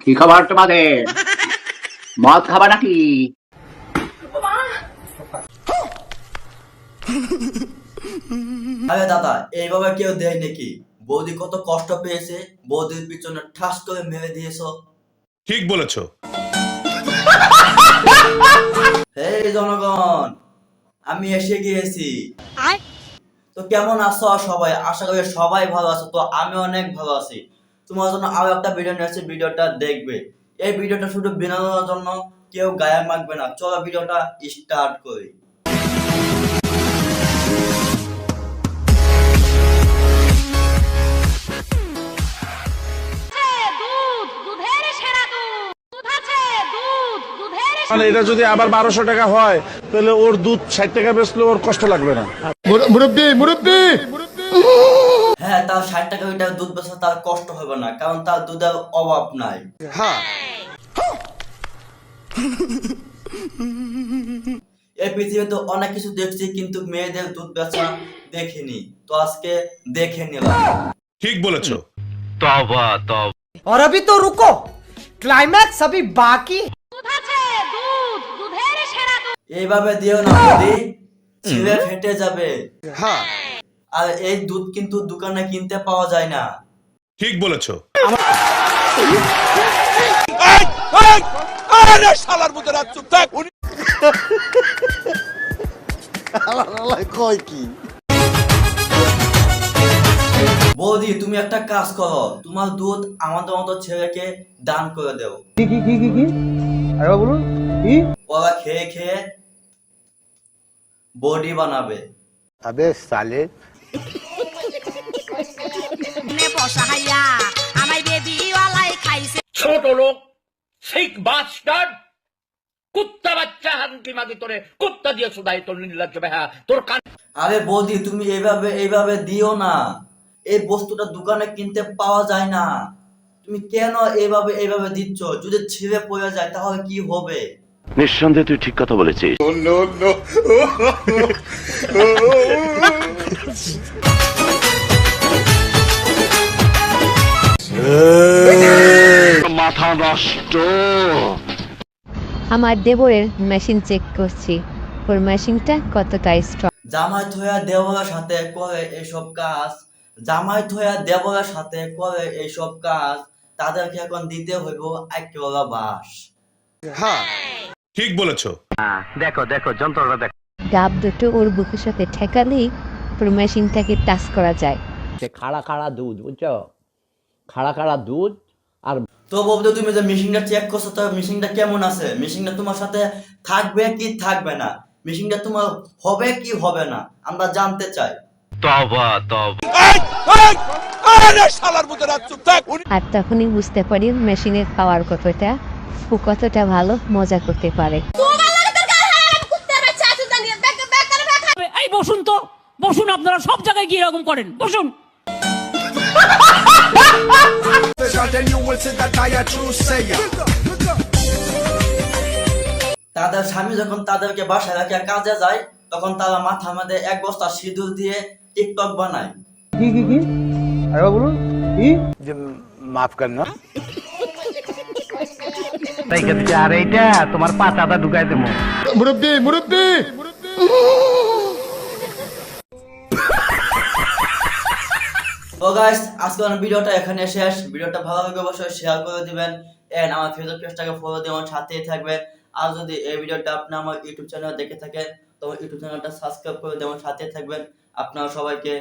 কি খবর তোমাদের? মদ খাবা নাকি? আরে দাদা, এইভাবে কেউ দেয় নাকি? বৌদি কত কষ্ট পেয়েছে, বৌদির পিছনে ঠাস করে মেরে দিয়েছো। ঠিক বলেছো। হে জনগণ, আমি এসে গিয়েছি। তো কেমন আছো সবাই? আশা করি সবাই ভালো আছো। তো আমি অনেক ভালো আছি। তোমার জন্য আরো একটা ভিডিও নিয়ে আসছি, ভিডিওটা দেখবে। এই ভিডিওটা শুধু বিনোদনের জন্য, কেউ গায়ে মাখবে না। চলো ভিডিওটা স্টার্ট করি। মানে এটা যদি আবার 1200 টাকা হয় তাহলে ওর দুধ 60 টাকা বেচলে ওর কষ্ট লাগবে না। মুরব্বি মুরব্বি হ্যাঁ, তার 60 টাকা লিটার দুধ বেচা তার কষ্ট হবে না, কারণ তার দুধের অভাব নাই। হ্যাঁ, এই পৃথিবীতে অনেক কিছু দেখছি, কিন্তু মেয়েদের দুধ বেচা দেখিনি। তো আজকে দেখে নিলাম। ঠিক বলেছো। और अभी तो रुको, क्लाइमैक्स अभी बाकी। এইভাবে দিও না বৌদি, ছিঁড়ে ফেটে যাবে। হ্যাঁ, আর এই দুধ কিন্তু দোকানে কিনতে পাওয়া যায় না। ঠিক বলেছো। কয় কি? বৌদি, তুমি একটা কাজ করো, তোমার দুধ আমাদের মতো ছেলেকে দান করে দাও। ওরা খেয়ে খেয়ে বডি বানাবে। আবে সালে ছোট লোক, সেই বাস্টার্ড, কুত্তা বাচ্চা, হাঙ্কি মাগি তোরে কুত্তা দিয়ে শুধাই তোর নির্লজ্জ বেহা তোর কান। আরে বৌদি, তুমি এইভাবে দিও না। এই বস্তুটা দোকানে কিনতে পাওয়া যায় না। তুমি কেন এইভাবে দিচ্ছ? যদি ছিঁড়ে পড়ে যায় তাহলে কি হবে? নিঃসন্দেহে তুই ঠিক কথা বলেছিস। মাথা নষ্ট। আমার দেবরের মেশিন চেক করছি, ওর মেশিনটা কতটা স্ট্রং। জামাই থয়া দেওয়ার সাথে করে এইসব কাজ, জামাই থয়া দেওয়ার সাথে করে এইসব কাজ, তাদেরকে এখন দিতে হইব একেওলা বাস। ঠিক বলেছো। ডাব দুটো ওর বুকের সাথে ঠেকালেই ওর মেশিনটাকে টাচ করা যায়। খাড়া খাড়া দুধ, বুঝছো? খাড়া খাড়া দুধ। আর তো বলতে তুমি যে মেশিনটা চেক করছো, তো মেশিনটা কেমন আছে? মেশিনটা তোমার সাথে থাকবে কি থাকবে না? মেশিনটা তোমার হবে কি হবে না, আমরা জানতে চাই। আর তখনই বুঝতে পারি মেশিনের পাওয়ার কতটা, ও কতটা ভালো মজা করতে পারে। এই বসুন তো, বসুন, আপনারা সব জায়গায় গিয়ে এরকম করেন, বসুন। তাদের স্বামী যখন তাদেরকে বাসায় রাখে কাজে যায়, তখন তারা মাথার মধ্যে এক বস্তা সিঁদুর দিয়ে টিকটক বানায়। মাফ করনা। আর এইটা তোমার পাতাটা ঢুকাই দেবো। মুরব্বি মুরব্বি তো গাইস, আজকের ভিডিওটা এখানে শেষ। ভিডিওটা ভালো লাগে অবশ্যই শেয়ার করে দিবেন, এন্ড আমার ফেসবুক পেজটাকে ফলো দিয়ে আমার সাথেই থাকবেন। আর যদি এই ভিডিওটা আপনি আমার ইউটিউব চ্যানেলে দেখে থাকেন, তো ইউটিউব চ্যানেলটা সাবস্ক্রাইব করে দিয়ে আমার সাথেই থাকবেন। আপনারা সবাইকে